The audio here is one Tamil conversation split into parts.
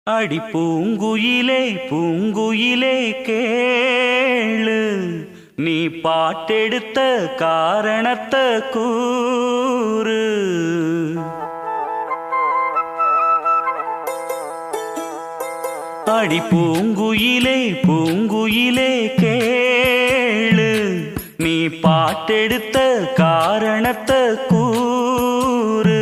அடி பூங்குயிலே பூங்குயிலே கேளு, நீ பாட்டெடுத்த காரணத்தை கூறு. அடி பூங்குயிலே பூங்குயிலே கேளு, நீ பாட்டெடுத்த காரணத்தை கூறு.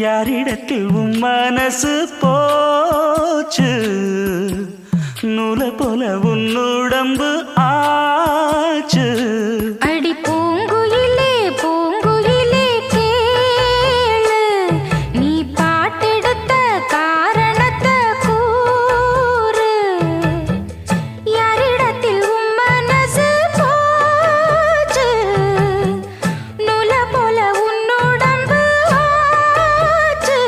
யாரிடத்தில் உன் மனசு போச்சு, நூல போல உன் உடம்பு ஆச்சு. அடி பூங்குயிலே பூங்குயிலே கேளு, நீ பாட்டெடுத்த காரணத்தை கூறு. யாரிடத்தில் உன் மனசு போச்சு, நூல போல உன் உடம்பு ஆச்சு.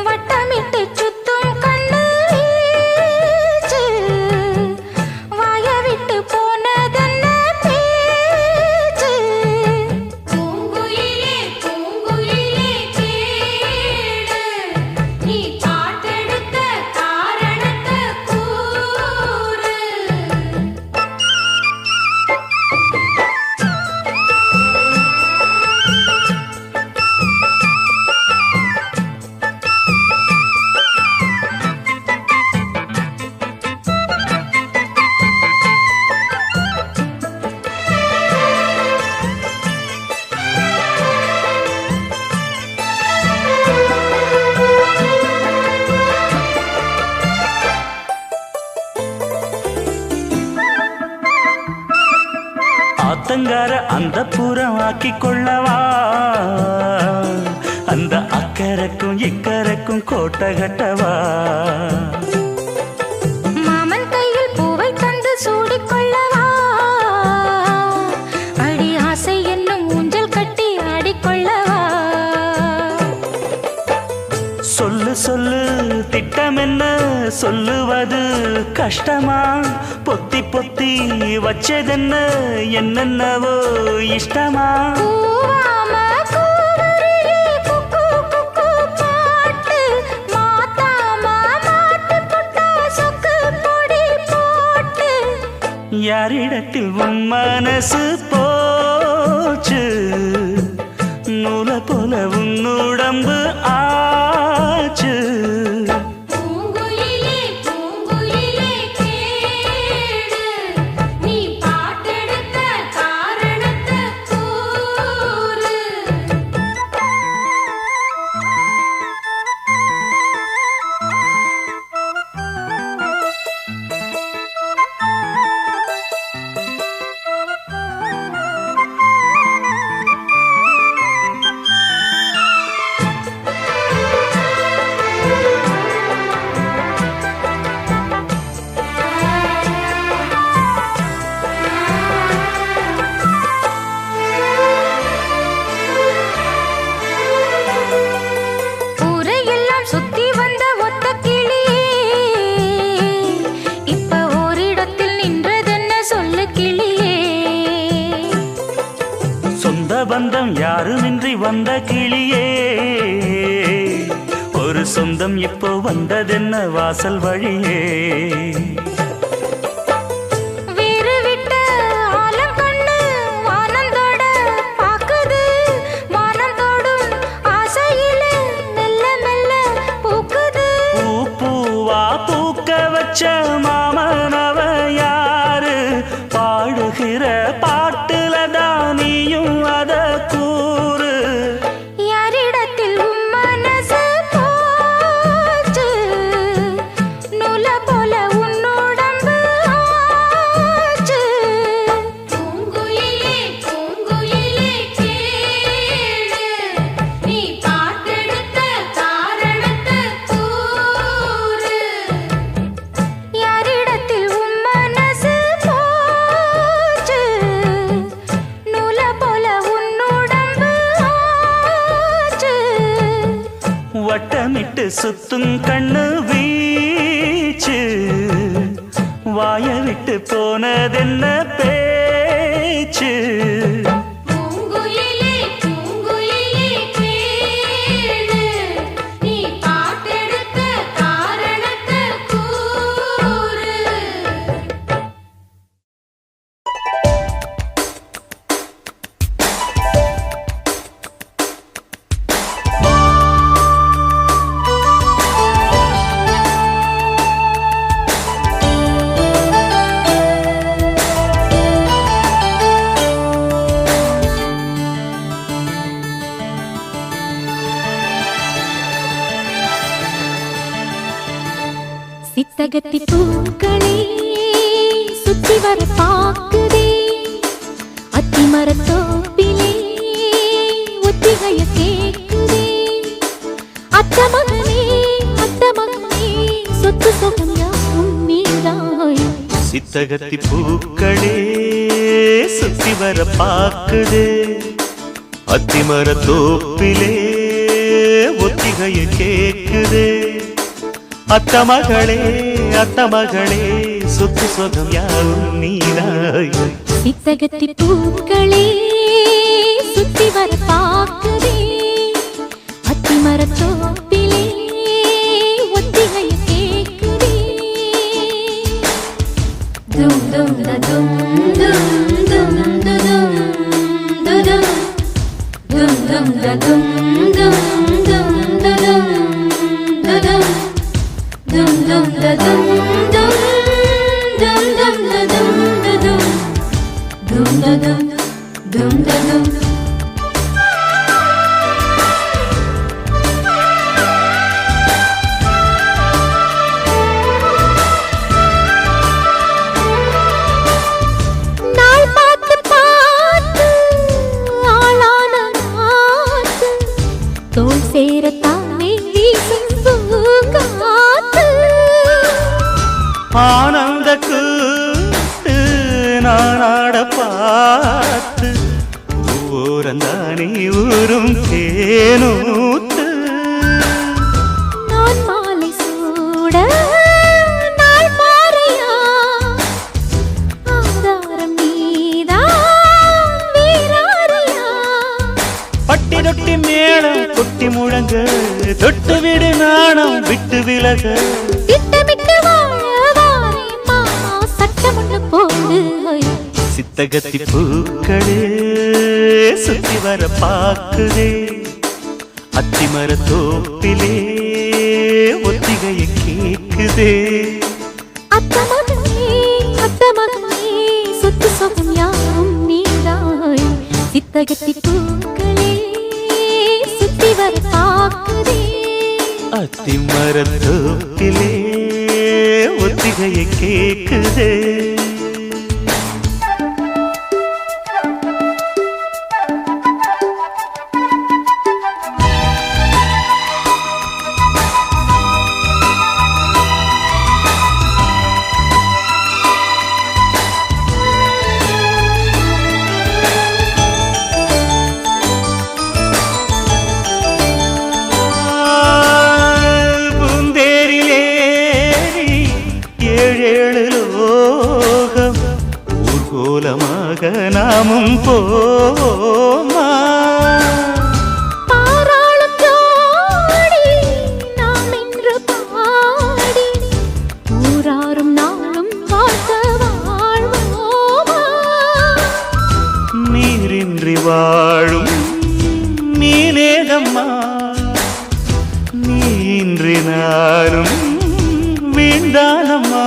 வட்டமிட்டு சுத்தும் கண்ணு வீச்சு, வாய விட்டு போனதென்ன பேச்சு. பூங்குயிலே பூங்குயிலே கேளு, நீ பாட்டெடுத்த காரணத்தை கூறு. ஆத்தங்கார அந்த புறம் ஆக்கி கொள்ளவா, அந்த அக்கறைக்கும் இக்கரைக்கும் கோட்டை கட்டவா. மாமன் கையில் பூவை தந்து சூடிக்கொள்ளவா, அடி ஆசை என்னும் ஊஞ்சல் கட்டி ஆடிக்கொள்ளவா. சொல்லு சொல்லு திட்டம் என்ன, சொல்லுவது கஷ்டமா. பொத்தி பொத்தி வச்சதென்ன, என்னென்னவோ இஷ்டமா. பூவாம கூவருவி குக்கு குக்கு பாட்டு, மாத்தாம மாட்டு புட்டா சொக்கு பொடி போட்டு. யாரிடத்தில் உன் மனசு போச்சு, நூல போல உன் உடம்பு ஆச்சு. பூங்குயிலே பூங்குயிலே கேளு, நீ பாட்டெடுத்த காரணத்தை கூறு. ஊரையெல்லாம் சுத்தி வந்த ஒத்த கிளியே, இப்ப ஓரிடத்தில் நின்றதென்ன சொல்லு கிளியே. சொந்த பந்தம் யாருமின்றி வந்த கிளியே, ஒரு சொந்தம் இப்போ வந்ததென்ன வாசல் வழியே. வீறு விட்ட ஆலங்கண்ணு வானந்தோட பாக்குது, வானந்தோடும் ஆசையிலே மெல்ல மெல்ல பூக்குது. பூ பூவா பூக்க வச்ச மாமனவ யாரு, பாடுகிற பாட்டுல தானியும் அத கூறு. யாரிடத்தில் உன் மனசு போச்சு, நூல போல உன் உடம்பு ஆச்சு. பூங்குயிலே பூங்குயிலே கேளு, நீ பாட்டெடுத்த காரணத்தை கூறு. யாரிடத்தில் உன் மனசு போச்சு, நூல போல உன் உடம்பு ஆச்சு. வட்டமிட்டு சுத்தும் கண்ணு வீச்சு, வாய விட்டு போனதென்ன பேச்சு. பூங்குயிலே பூங்குயிலே கேளு, நீ பாட்டெடுத்த சித்தகத்தி பூக்களே சுத்தி வர பாக்குதே அத்திமரத்தோப்பிலே ஒத்திகைய கேக்குதே அத்த மகனே சொத்து சொகம் யாவும் நீதாய் சித்தகத்தி பூக்களே சுத்தி வர பாக்குதே அத்திமரத்தோப்பிலே ஒத்திகைய கேக்குதே அத்த மகளே சொத்து சொகம் யாவும் நீதாய் சித்தகத்தி பூக்களே சுத்தி வர பாக்குதே அத்திமரத்தோப்பிலே ஒத்திகைய கேக்குதே தும் தும் தும் தும் தும் தும் தும் dum dum da dum dum dum da dum da dum dum dum da dum dum dum dum da dum da dum dum da dum dum da dum தோல் சேரத்தானே வீசும் பூங்காத்து ஆனந்த கூத்து நானாட பார்த்து ஊரந்தானே ஊரும் தேனூத்து நான் மாலை சூட நாள் மாறையா ஆதாரம் நீதான் வீராரியா பட்டி தொட்டி மேளம் கொட்டி முழங்க தொட்டு விடு நாணம் விட்டு விலக திட்டமிட்டு வாழவாரே மாமா சட்டம் ஒன்று போடு சித்தகத்தி பூக்களே சுத்தி வர பாக்குதே அத்திமரத்தோப்பிலே ஒத்திகைய கேக்குதே அத்த மகனே சொத்து சொகம் யாவும் நீதாய் சித்தகத்தி பூக்களே சுத்தி வர பாக்குதே அத்திமரத்தோப்பிலே ஒத்திகைய கேக்குதே ஊர்கோலமாக நாமும் போமா பாராளும் ஜோடி நாம் இன்று பாடி ஊராரும் நாளும் வாழ்க்க வாழ்வோமா நீரின்றி வாழும் நீனேதம்மா நீன்றி நானும் வீண்டானம்மா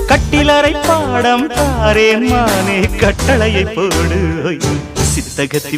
கட்டிலறை பாடம் தாரேன் மானே கட்டளையை போடு சித்தகத்தி